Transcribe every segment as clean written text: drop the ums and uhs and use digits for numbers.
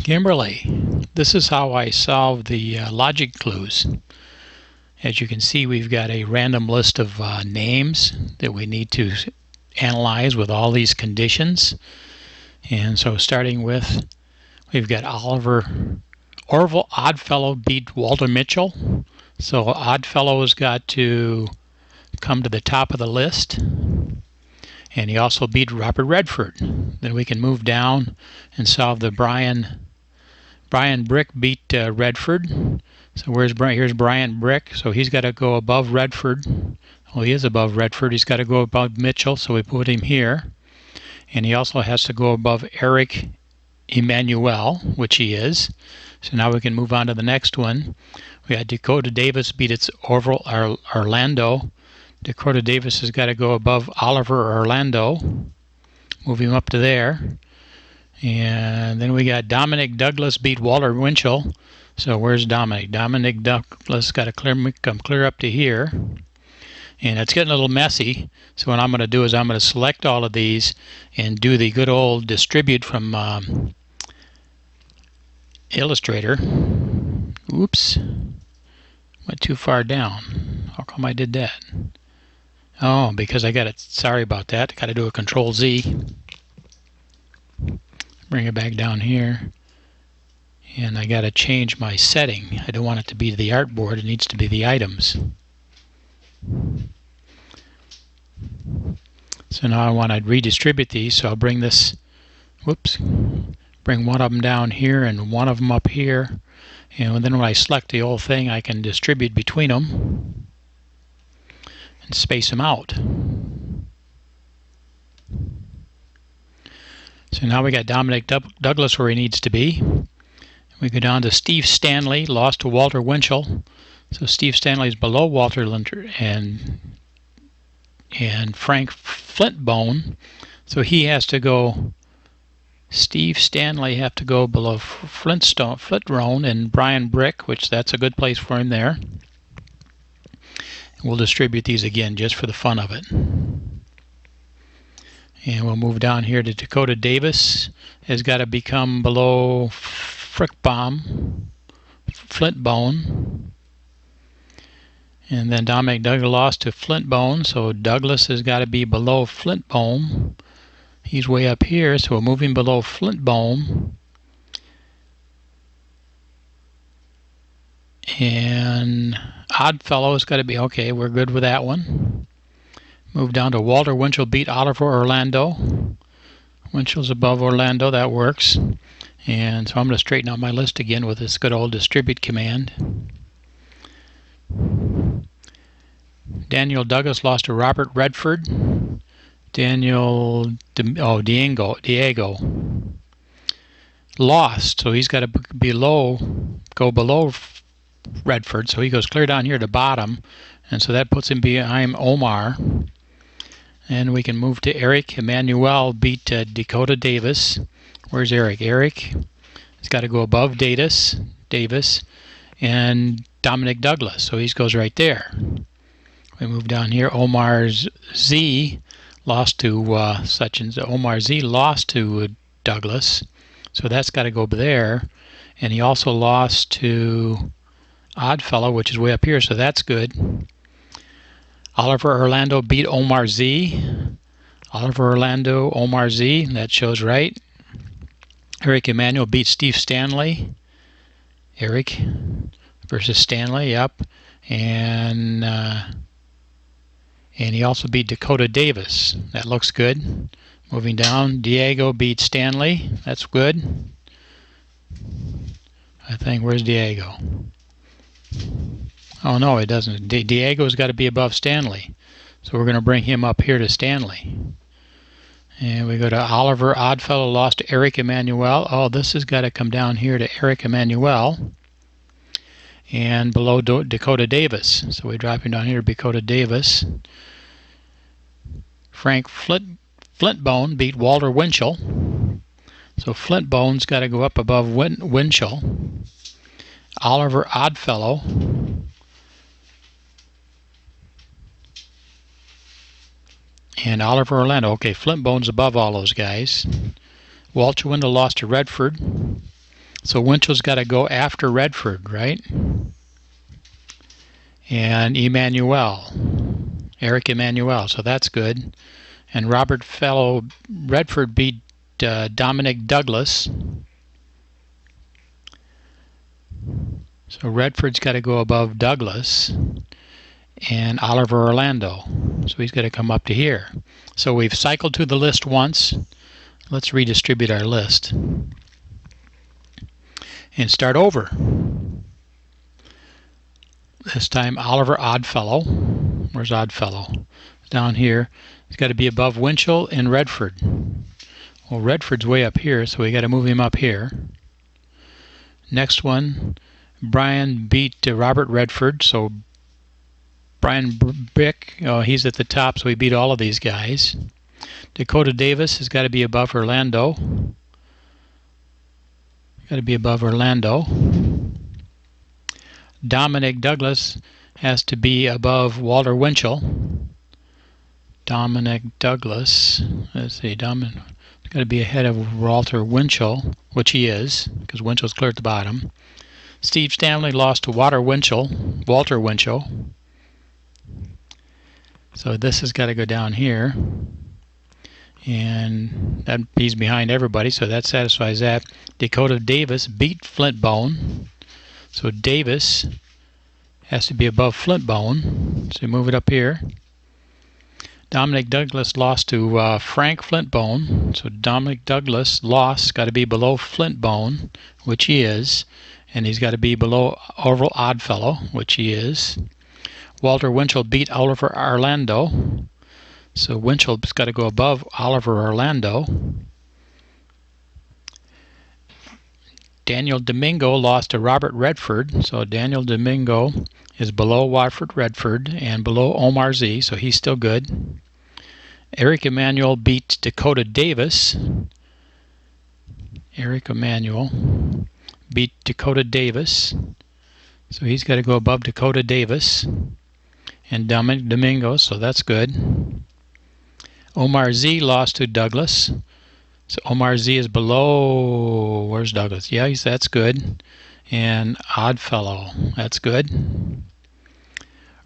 Kimberly, this is how I solve the logic clues. As you can see, we've got a random list of names that we need to analyze with all these conditions. And so starting with, we've got Orville Oddfellow beat Walter Mitchell. So Oddfellow has got to come to the top of the list. And he also beat Robert Redford. Then we can move down and solve the Brian Brick beat Redford. So here's Brian Brick. So he's got to go above Redford. Well, he is above Redford. He's got to go above Mitchell, so we put him here. And he also has to go above Eric Emanuel, which he is. So now we can move on to the next one. We got Dakota Davis beat its Orville Orlando. Dakota Davis has got to go above Oliver Orlando. Move him up to there. And then we got Dominic Douglas beat Walter Winchell. So where's Dominic? Dominic Douglas got to come clear up to here. And it's getting a little messy. So what I'm going to do is I'm going to select all of these and do the good old distribute from Illustrator. Oops. Went too far down. How come I did that? Oh, because I got it. Sorry about that. Got to do a Control Z. Bring it back down here. And I got to change my setting. I don't want it to be the artboard. It needs to be the items. So now I want to redistribute these. So I'll bring this, bring one of them down here and one of them up here. And then when I select the whole thing, I can distribute between them and space them out. So now we got Dominic Douglas where he needs to be. We go down to Steve Stanley, lost to Walter Winchell. So Steve Stanley is below Walter Winchell and Frank Flintbone. So he has to go, Steve Stanley have to go below Flintrone and Brian Brick, which that's a good place for him there. We'll distribute these again just for the fun of it. And we'll move down here to Dakota Davis. Has got to become below Flintbone. And then Dominic Douglas lost to Flintbone, so Douglas has got to be below Flintbone. He's way up here, so we're moving below Flintbone. And Oddfellow has got to be, okay, we're good with that one. Move down to Walter Winchell beat Oliver Orlando. Winchell's above Orlando, that works. And so I'm going to straighten out my list again with this good old distribute command. Daniel Douglas lost to Robert Redford. Diego lost, so he's got to go below Redford, so he goes clear down here to bottom, and so that puts him behind Omar. And we can move to Eric Emanuel beat Dakota Davis. Where's Eric? Eric has got to go above Davis and Dominic Douglas, so he goes right there. We move down here. Omar Z lost to Omar Z lost to Douglas, so that's got to go there. And he also lost to Oddfellow, which is way up here, so that's good. Oliver Orlando beat Omar Z. Oliver Orlando, Omar Z, that shows right. Eric Emanuel beat Steve Stanley. Eric versus Stanley, yep. And he also beat Dakota Davis. That looks good. Moving down, Diego beat Stanley. That's good. I think, where's Diego? Oh, no, it doesn't. Diego's got to be above Stanley. So we're going to bring him up here to Stanley. And we go to Oliver Oddfellow lost to Eric Emanuel. Oh, this has got to come down here to Eric Emanuel. And below Dakota Davis. So we drop him down here to Dakota Davis. Frank Flintbone beat Walter Winchell. So Flintbone's got to go up above Winchell. Oliver Oddfellow. And Oliver Orlando. Okay, Flintbone's above all those guys. Walter Winchell lost to Redford. So Winchell's got to go after Redford, right? And Eric Emanuel, so that's good. And Redford beat Dominic Douglas. So Redford's got to go above Douglas and Oliver Orlando. So he's got to come up to here. So we've cycled through the list once. Let's redistribute our list and start over. This time Oliver Oddfellow. Where's Oddfellow? Down here. He's got to be above Winchell and Redford. Well, Redford's way up here, so we got to move him up here. Next one, Brian beat Robert Redford, so Brian Brick, he's at the top, so he beat all of these guys. Dakota Davis has got to be above Orlando. Got to be above Orlando. Dominic Douglas has to be above Walter Winchell. Dominic Douglas, let's see, Dominic got to be ahead of Walter Winchell, which he is, because Winchell's clear at the bottom. Steve Stanley lost to Walter Winchell. So this has got to go down here. And he's behind everybody, so that satisfies that. Dakota Davis beat Flintbone. So Davis has to be above Flintbone. So move it up here. Dominic Douglas lost to Frank Flintbone. So Dominic Douglas lost, got to be below Flintbone, which he is. And he's got to be below Orville Oddfellow, which he is. Walter Winchell beat Oliver Orlando. So Winchell's got to go above Oliver Orlando. Daniel Domingo lost to Robert Redford. So Daniel Domingo is below Watford Redford and below Omar Z. So he's still good. Eric Emanuel beat Dakota Davis. Eric Emanuel beat Dakota Davis. So he's got to go above Dakota Davis and Dominic Domingo. So that's good. Omar Z lost to Douglas. So Omar Z is below, where's Douglas? Yeah, that's good. And Oddfellow, that's good.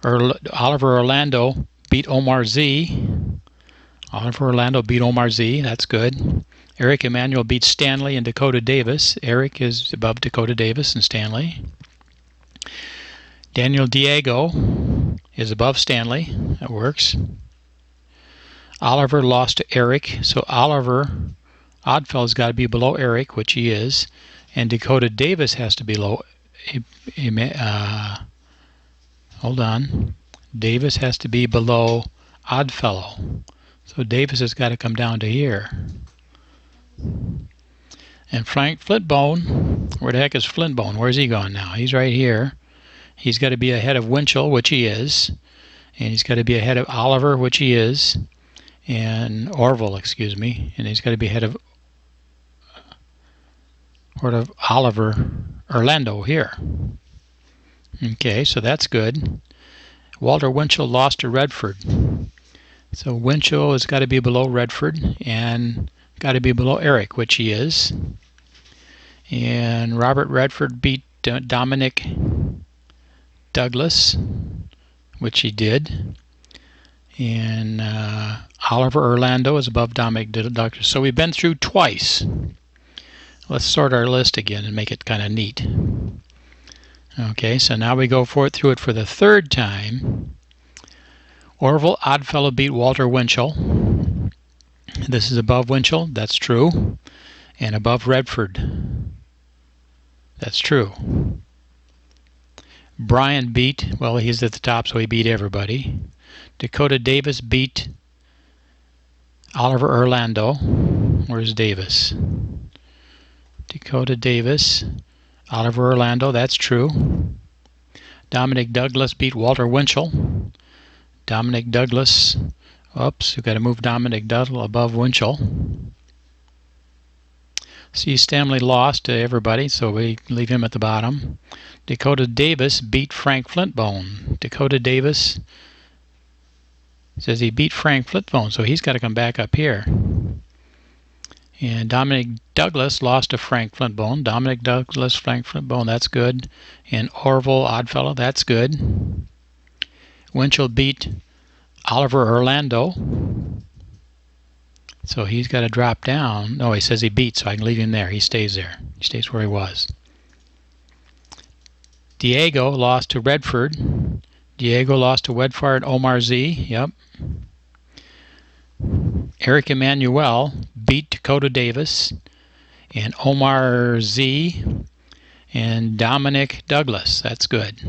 Oliver Orlando beat Omar Z. Oliver Orlando beat Omar Z, that's good. Eric Emanuel beat Stanley and Dakota Davis. Eric is above Dakota Davis and Stanley. Daniel Diego is above Stanley, that works. Oliver lost to Eric, so Oliver Oddfellow's got to be below Eric, which he is, and Dakota Davis has to be below. Hold on, Davis has to be below Oddfellow, so Davis has got to come down to here. And Frank Flintbone, where the heck is Flintbone? Where's he gone now? He's right here. He's got to be ahead of Winchell, which he is, and he's got to be ahead of Oliver, which he is. And Orville, excuse me, and he's got to be ahead of Oliver Orlando here. Okay, so that's good. Walter Winchell lost to Redford. So Winchell has got to be below Redford and got to be below Eric, which he is. And Robert Redford beat Dominic Douglas, which he did. And Oliver Orlando is above Dominic Douglas. So we've been through twice. Let's sort our list again and make it kind of neat. Okay, so now we go through it for the third time. Orville Oddfellow beat Walter Winchell. This is above Winchell, that's true. And above Redford, that's true. Brian beat, well, he's at the top, so he beat everybody. Dakota Davis beat Oliver Orlando. Where's Davis? Dakota Davis, Oliver Orlando, that's true. Dominic Douglas beat Walter Winchell. Dominic Douglas, oops, we've got to move Dominic Douglas above Winchell. See, Stanley lost to everybody, so we leave him at the bottom. Dakota Davis beat Frank Flintbone. Dakota Davis says he beat Frank Flintbone, so he's got to come back up here. And Dominic Douglas lost to Frank Flintbone. Dominic Douglas, Frank Flintbone, that's good. And Orville Oddfellow, that's good. Winchell beat Oliver Orlando. So he's got to drop down. No, he says he beat, so I can leave him there. He stays there. He stays where he was. Diego lost to Redford. Diego lost to Wedford Omar Z. Yep. Eric Emanuel beat Dakota Davis and Omar Z and Dominic Douglas. That's good.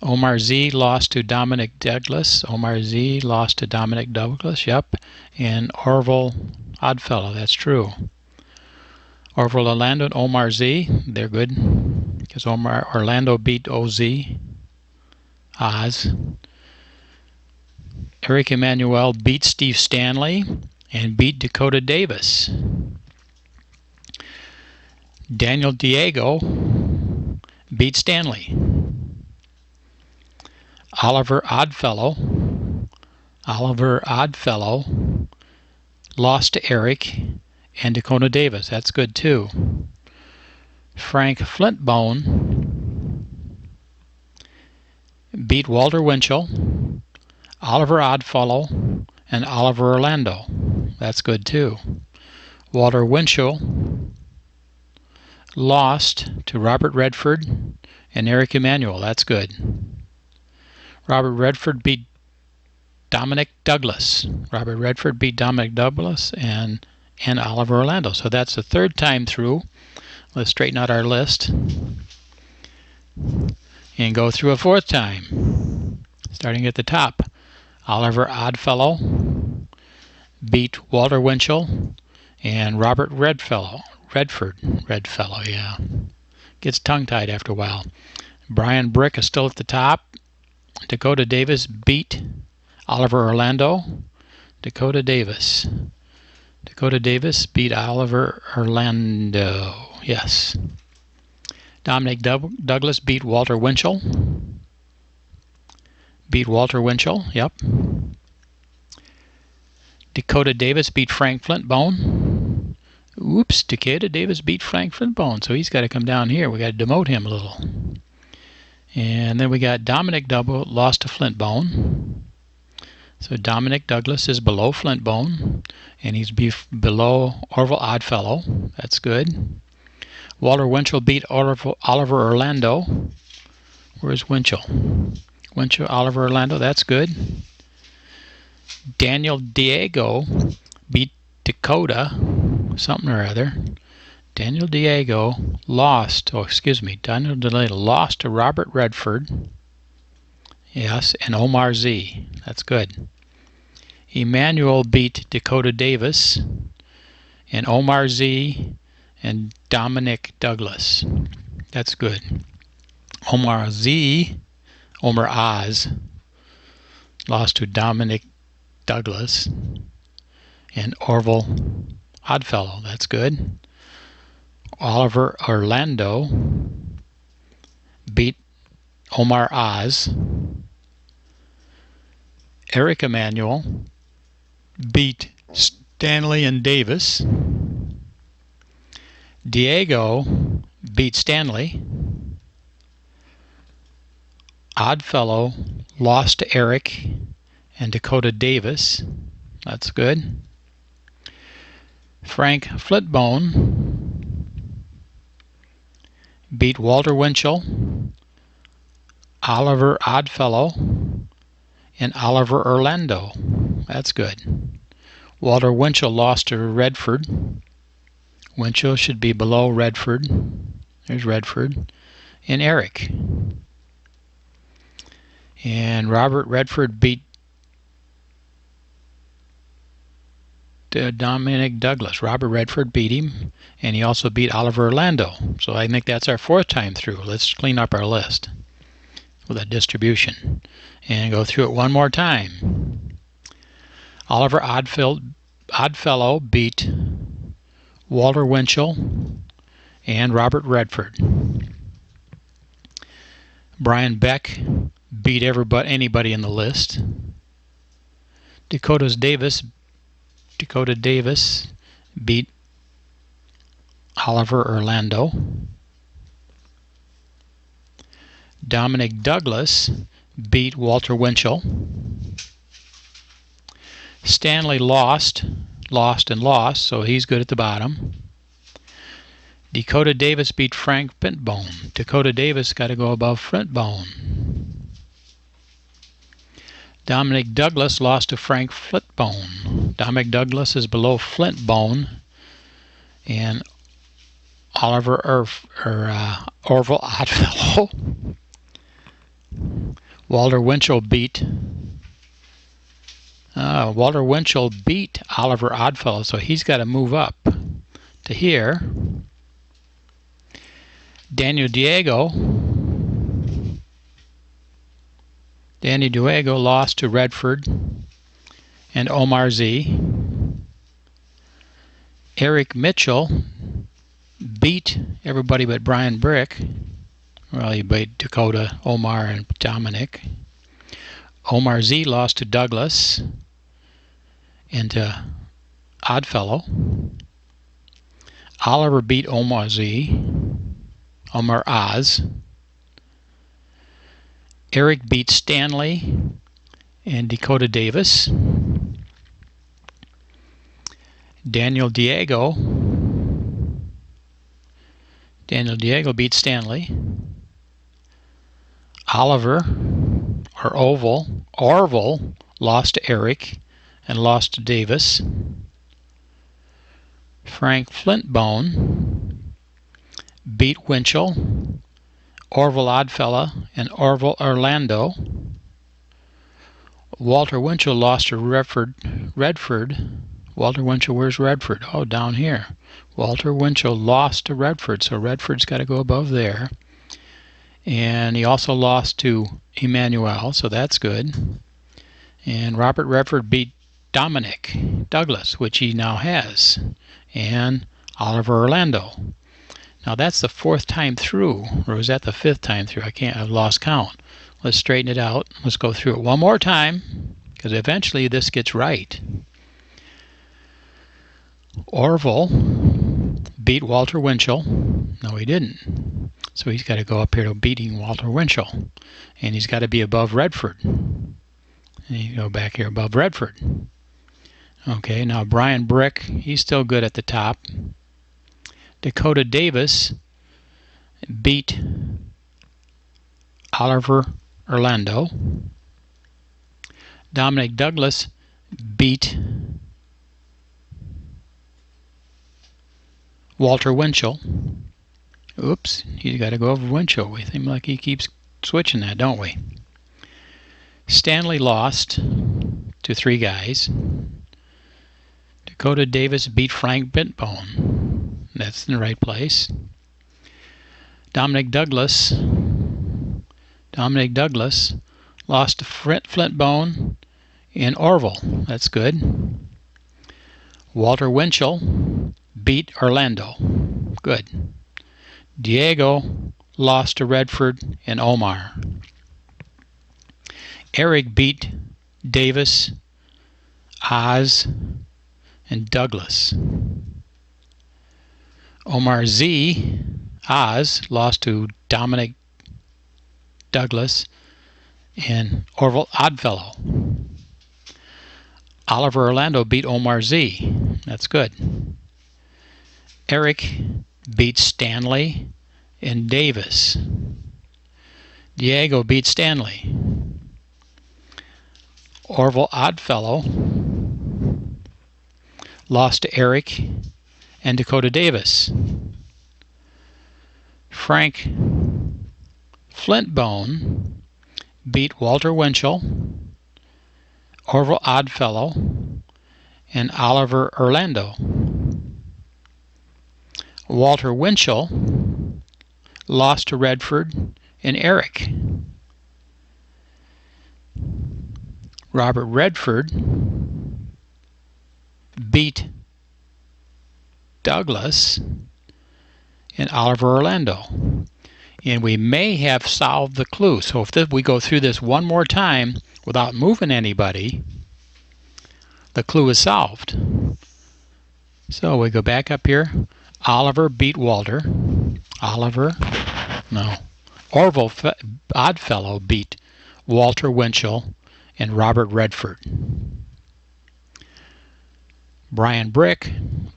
Omar Z lost to Dominic Douglas. Omar Z lost to Dominic Douglas. Yep. And Orville Oddfellow. That's true. Orville Orlando and Omar Z. They're good because Orlando beat OZ. Oz. Eric Emanuel beat Steve Stanley and beat Dakota Davis. Daniel Diego beat Stanley. Oliver Oddfellow lost to Eric and Dakota Davis. That's good too. Frank Flintbone beat Walter Winchell, Oliver Oddfellow, and Oliver Orlando. That's good too. Walter Winchell lost to Robert Redford and Eric Emanuel. That's good. Robert Redford beat Dominic Douglas. Robert Redford beat Dominic Douglas and Oliver Orlando. So that's the third time through. Let's straighten out our list and go through a fourth time. Starting at the top. Oliver Oddfellow beat Walter Winchell and Robert Redfellow, yeah. Gets tongue-tied after a while. Brian Brick is still at the top. Dakota Davis beat Oliver Orlando. Dakota Davis beat Oliver Orlando. Yes. Dominic Douglas beat Walter Winchell. Yep. Dakota Davis beat Frank Flintbone. Oops, Dakota Davis beat Frank Flintbone. So he's got to come down here. We got to demote him a little. And then we got Dominic Double lost to Flintbone. So Dominic Douglas is below Flintbone. And he's below Orville Oddfellow. That's good. Walter Winchell beat Oliver Orlando. Where's Winchell? Oliver Orlando. That's good. Daniel Diego beat Dakota something or other. Daniel Diego lost to Robert Redford. Yes, and Omar Z. That's good. Emmanuel beat Dakota Davis and Omar Z and Dominic Douglas. That's good. Omar Oz lost to Dominic Douglas and Orville Oddfellow. That's good. Oliver Orlando beat Omar Oz. Eric Emanuel beat Stanley and Davis. Diego beat Stanley. Oddfellow lost to Eric and Dakota Davis. That's good. Frank Flintbone beat Walter Winchell, Oliver Oddfellow, and Oliver Orlando. That's good. Walter Winchell lost to Redford. Winchell should be below Redford. There's Redford. And Eric. And Robert Redford beat Dominic Douglas. Robert Redford beat him, and he also beat Oliver Orlando. So I think that's our fourth time through. Let's clean up our list with that distribution and go through it one more time. Oliver Oddfellow beat Walter Winchell and Robert Redford. Brian Beck beat anybody in the list. Dakota Davis beat Oliver Orlando. Dominic Douglas beat Walter Winchell. Stanley lost, so he's good at the bottom. Dakota Davis beat Frank Flintbone. Dakota Davis got to go above Flintbone. Dominic Douglas lost to Frank Flintbone. Dominic Douglas is below Flintbone. And Orville Oddfellow. Walter Winchell beat Oliver Oddfellow, so he's got to move up to here. Danny Diego lost to Redford and Omar Z. Eric Mitchell beat everybody but Brian Brick. Well, he beat Dakota, Omar, and Dominic. Omar Z lost to Douglas and to Oddfellow. Oliver beat Omar Oz. Eric beat Stanley and Dakota Davis. Daniel Diego beat Stanley. Orville lost to Eric and lost to Davis. Frank Flintbone beat Winchell, Orville Oddfellow, and Orville Orlando. Walter Winchell lost to Redford. Walter Winchell, where's Redford? Oh, down here. Walter Winchell lost to Redford, so Redford's got to go above there. And he also lost to Emmanuel, so that's good. And Robert Redford beat Dominic Douglas, which he now has, and Oliver Orlando. Now that's the 4th time through, or was that the 5th time through? I've lost count. Let's straighten it out. Let's go through it one more time, because eventually this gets right. Orville beat Walter Winchell. No, he didn't. So he's got to go up here to beating Walter Winchell. And he's got to be above Redford. And you go back here above Redford. Okay, now Brian Brick, he's still good at the top. Dakota Davis beat Oliver Orlando. Dominic Douglas beat Walter Winchell. Oops, he's got to go over Winchell. We seem like he keeps switching that, don't we? Stanley lost to 3 guys. Dakota Davis beat Frank Flintbone. That's in the right place. Dominic Douglas lost to Flintbone and Orville. That's good. Walter Winchell beat Orlando. Good. Diego lost to Redford and Omar. Eric beat Davis, Oz, and Douglas. Omar Z, Oz, lost to Dominic Douglas and Orville Oddfellow. Oliver Orlando beat Omar Z. That's good. Eric beat Stanley and Davis. Diego beat Stanley. Orville Oddfellow lost to Eric and Dakota Davis. Frank Flintbone beat Walter Winchell, Orville Oddfellow, and Oliver Orlando. Walter Winchell lost to Redford and Eric. Robert Redford beat Douglas and Oliver Orlando. And we may have solved the clue. So if we go through this one more time without moving anybody, the clue is solved. So we go back up here. Oliver beat Walter. Orville Oddfellow beat Walter Winchell and Robert Redford. Brian Brick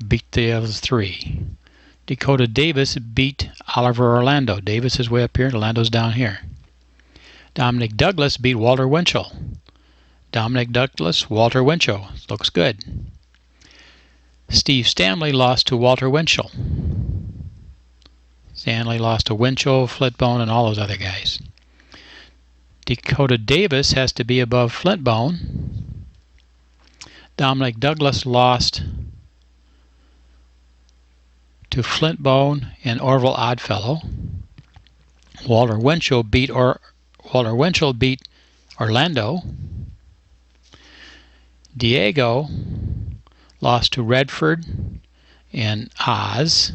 beat the other three. Dakota Davis beat Oliver Orlando. Davis is way up here, Orlando's down here. Dominic Douglas beat Walter Winchell. Dominic Douglas, Walter Winchell. Looks good. Steve Stanley lost to Walter Winchell. Stanley lost to Winchell, Flintbone, and all those other guys. Dakota Davis has to be above Flintbone. Dominic Douglas lost to Flintbone and Orville Oddfellow. Walter Winchell beat Orlando. Diego lost to Redford and Oz.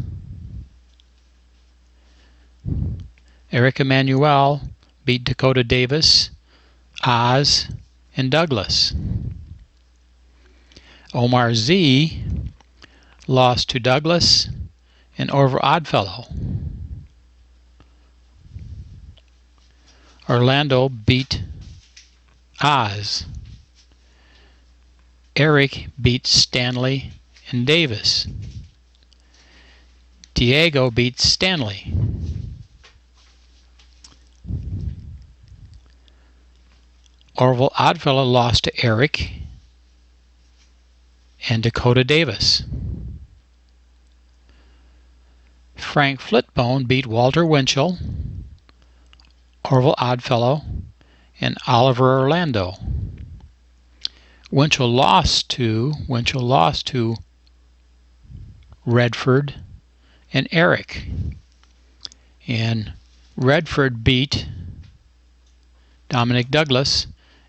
Eric Emanuel beat Dakota Davis, Oz, and Douglas. Omar Z lost to Douglas and Orville Oddfellow. Orlando beat Oz. Eric beat Stanley and Davis. Diego beat Stanley. Orville Oddfellow lost to Eric and Dakota Davis. Frank Flintbone beat Walter Winchell, Orville Oddfellow, and Oliver Orlando. Winchell lost to Redford and Eric. And Redford beat Dominic Douglas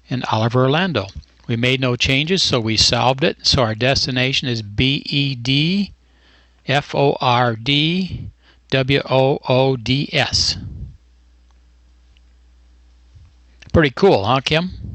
and Oliver Orlando. We made no changes, so we solved it. So our destination is BEDFORDWOODS. Pretty cool, huh, Kim?